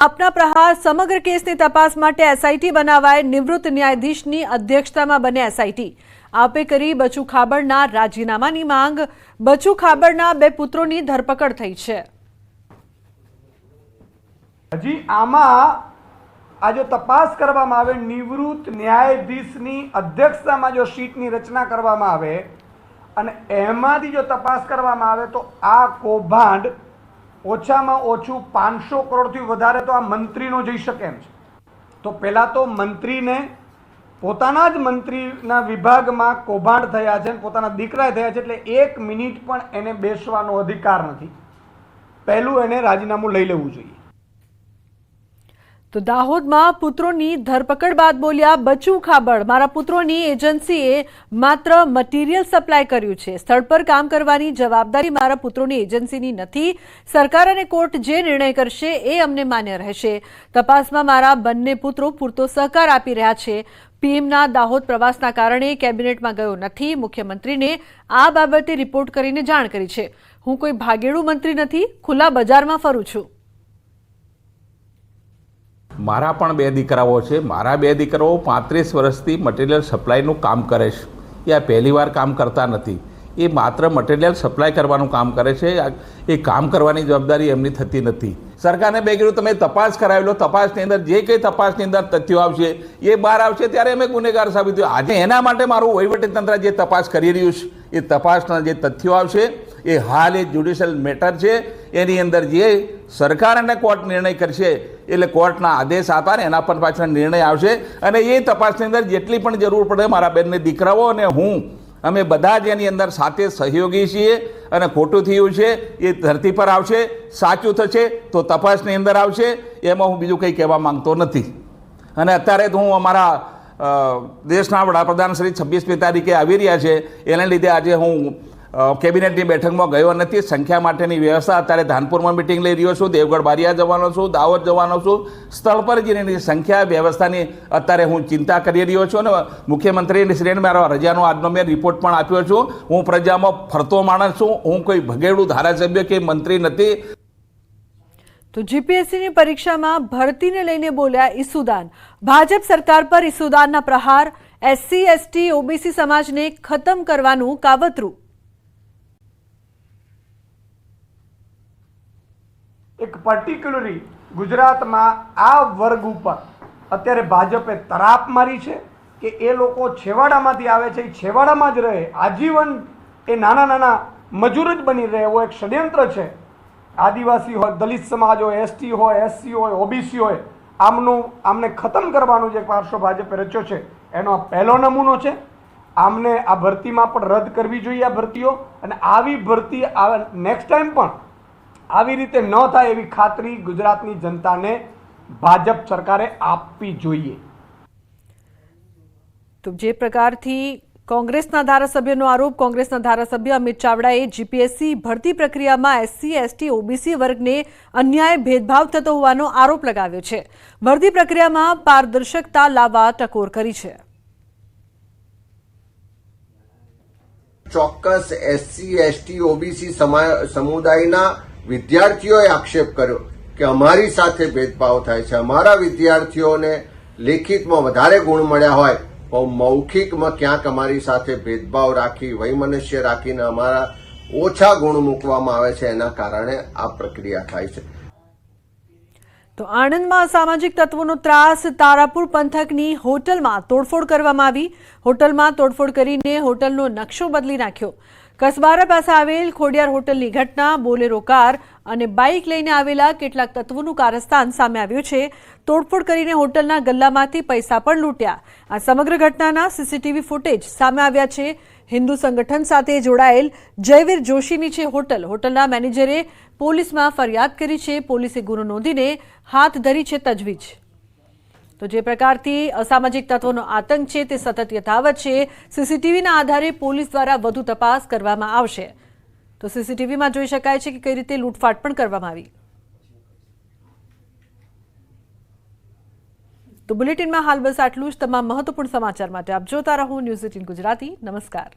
આપના પ્રહાર સમગ્ર કેસની તપાસ માટે એસઆઈટી બનાવાય। નિવૃત્ત ન્યાયાધીશની અધ્યક્ષતામાં બને એસઆઈટી। આપે કરી બચુ ખાબડના રાજીનામાની માંગ। બચુ ખાબડના બે પુત્રોની ધરપકડ થઈ છે। હજી આમાં આ જો તપાસ કરવામાં આવે, નિવૃત્ત ન્યાયાધીશની અધ્યક્ષતામાં જો સીટની રચના કરવામાં આવે અને એમાંથી જો તપાસ કરવામાં આવે તો આ કૌભાંડ ઓછામાં ઓછું 500 કરોડથી વધારે તો આ મંત્રીનો જઈ શકે એમ છે। તો પહેલાં તો મંત્રીને પોતાના જ મંત્રીના વિભાગમાં કૌભાંડ થયા છે, પોતાના દીકરા થયા છે, એટલે 1 મિનિટ પણ એને બેસવાનો અધિકાર નથી। પહેલું એને રાજીનામું લઈ લેવું જોઈએ। તો દાહોદમાં પુત્રોની ધરપકડ બાદ બોલ્યા બચુ ખાબડ, મારા પુત્રોની એજન્સીએ માત્ર મટીરિયલ સપ્લાય કર્યું છે। સ્થળ પર કામ કરવાની જવાબદારી મારા પુત્રોની એજન્સીની નથી। સરકાર અને કોર્ટ જે નિર્ણય કરશે એ અમને માન્ય રહેશે। તપાસમાં મારા બંને પુત્રો પૂરતો સહકાર આપી રહ્યા છે। પીએમના દાહોદ પ્રવાસના કારણે કેબિનેટમાં ગયો નથી। મુખ્યમંત્રીને આ બાબતે રિપોર્ટ કરીને જાણ કરી છે। હું કોઈ ભાગેડુ મંત્રી નથી, ખુલ્લા બજારમાં ફરું છું। મારા પણ 2 દીકરાઓ છે। મારા 2 દીકરાઓ 35 વર્ષથી મટીરિયલ સપ્લાયનું કામ કરે છે। એ આ પહેલી વાર કામ કરતા નથી। એ માત્ર મટીરિયલ સપ્લાય કરવાનું કામ કરે છે। એ કામ કરવાની જવાબદારી એમની થતી નથી। સરકારને બે કીધું તમે તપાસ કરાવી લો, તપાસની અંદર જે કંઈ તપાસની અંદર તથ્યો આવશે એ બહાર આવશે ત્યારે અમે ગુનેગાર સાબિત થયું। આજે એના માટે મારું વહીવટીતંત્ર જે તપાસ કરી રહ્યું છે એ તપાસના જે તથ્યો આવશે એ હાલ એ જ્યુડિશિયલ મેટર છે। એની અંદર જે સરકાર અને કોર્ટ નિર્ણય કરશે એટલે કોર્ટના આદેશ આપે ને એના પર પાછળ નિર્ણય આવશે અને એ તપાસની અંદર જેટલી પણ જરૂર પડે મારા બેનને દીકરાઓ અને હું અમે બધા જ એની અંદર સાથે સહયોગી છીએ। અને ખોટું થયું છે એ ધરતી પર આવશે, સાચું થશે તો તપાસની અંદર આવશે। એમાં હું બીજું કંઈ કહેવા માંગતો નથી। અને અત્યારે તો હું અમારા દેશના વડાપ્રધાન શ્રી 26મી તારીખે આવી રહ્યા છે, એને લીધે આજે હું કેબિનેટની બેઠકમાં ગયો નથી। સંખ્યા માટેની વ્યવસ્થા અત્યારે ધાનપુરમાં મિટિંગ લઈ રહ્યો છું, દેવગઢ બારિયા જવાનો છું, દાહોદ જવાનો છું। સ્થળ પર જઈને સંખ્યા વ્યવસ્થાની અત્યારે હું ચિંતા કરી રહ્યો છું અને મુખ્યમંત્રીની શ્રેણી મારો રજાનો આજનો મેં રિપોર્ટ પણ આપ્યો છું। હું પ્રજામાં ફરતો માણસ છું, હું કોઈ ભગેડું ધારાસભ્ય કે મંત્રી નથી। તો જીપીએસસીની પરીક્ષામાં ભરતીને લઈને બોલ્યા ઈસુદાન। ભાજપ સરકાર પર ઈસુદાનના પ્રહાર। એસસી એસટી ઓબીસી સમાજને ખતમ કરવાનું કાવતરું। એક પર્ટિક્યુલરલી ગુજરાતમાં આ વર્ગ ઉપર અત્યારે ભાજપે તરાપ મારી છે કે એ લોકો છેવાડામાંથી આવે છે, એ છેવાડામાં જ રહે, આજીવન એ નાના નાના મજૂર જ બની રહે, એવો એક ષડયંત્ર છે। આદિવાસી હોય, દલિત સમાજ હોય, એસટી હોય, એસસી હોય, ઓબીસી હોય, આમને ખતમ કરવાનું જે પારસો ભાજપે રચ્યો છે એનો આ પહેલો નમૂનો છે। આમને આ ભરતીમાં પણ રદ કરવી જોઈએ આ ભરતીઓ, અને આવી ભરતી નેક્સ્ટ ટાઈમ પણ આવી રીતે ન થાય એવી ખાતરી ગુજરાતની જનતાને ભાજપ સરકારે આપવી જોઈએ। તો જે પ્રકારથી કોંગ્રેસના ધારાસભ્યનો આરોપ, કોંગ્રેસના ધારાસભ્ય અમિત ચાવડાએ જીપીએસસી ભરતી પ્રક્રિયામાં એસસી એસટી ઓબીસી વર્ગને અન્યાય ભેદભાવ થતો હોવાનો આરોપ લગાવ્યો છે। ભરતી પ્રક્રિયામાં પારદર્શકતા લાવવા ટકોર કરી છે। ચોક્કસ એસસી એસટી ઓબીસી સમુદાયના વિદ્યાર્થીઓએ આક્ષેપ કર્યો કે અમારી સાથે ભેદભાવ થાય છે, અમારા વિદ્યાર્થીઓને લેખિતમાં વધારે ગુણ મળ્યા હોય તો મૌખિકમાં ક્યાંક અમારી સાથે ભેદભાવ રાખી, વૈમનસ્ય રાખીને અમારા ઓછા ગુણ મૂકવામાં આવે છે, એના કારણે આ પ્રક્રિયા થાય છે। તો આણંદમાં અસામાજિક તત્વોનો ત્રાસ। તારાપુર પંથકની હોટલમાં તોડફોડ કરવામાં આવી। હોટલમાં તોડફોડ કરીને હોટલનો નકશો બદલી નાખ્યો। કસબારા પાસે આવેલ ખોડિયાર હોટલની ઘટના। બોલેરો કાર અને બાઇક લઈને આવેલા કેટલાક તત્વોનું કારસ્તાન સામે આવ્યું છે। તોડફોડ કરીને હોટલના ગલ્લામાંથી પૈસા પણ લૂંટ્યા। આ સમગ્ર ઘટનાના સીસીટીવી ફૂટેજ સામે આવ્યા છે। હિન્દુ સંગઠન સાથે જોડાયેલ જયવીર જોશીની છે હોટલ। હોટલના મેનેજરે પોલીસમાં ફરિયાદ કરી છે। પોલીસે ગુનો નોંધીને હાથ ધરી છે તજવીજ। તો જે પ્રકારથી અસામાજિક તત્વોનો આતંક છે તે સતત યથાવત છે। સીસીટીવીના આધારે પોલીસ દ્વારા વધુ તપાસ કરવામાં આવશે। તો સીસીટીવીમાં જોઈ શકાય છે કે કઈ રીતે લૂંટફાટ પણ કરવામાં આવી। તો બુલેટિનમાં હાલ બસ આટલું જ। તમામ મહત્વપૂર્ણ સમાચાર માટે આપ જોતા રહો ન્યૂઝ 18 ગુજરાતી। નમસ્કાર।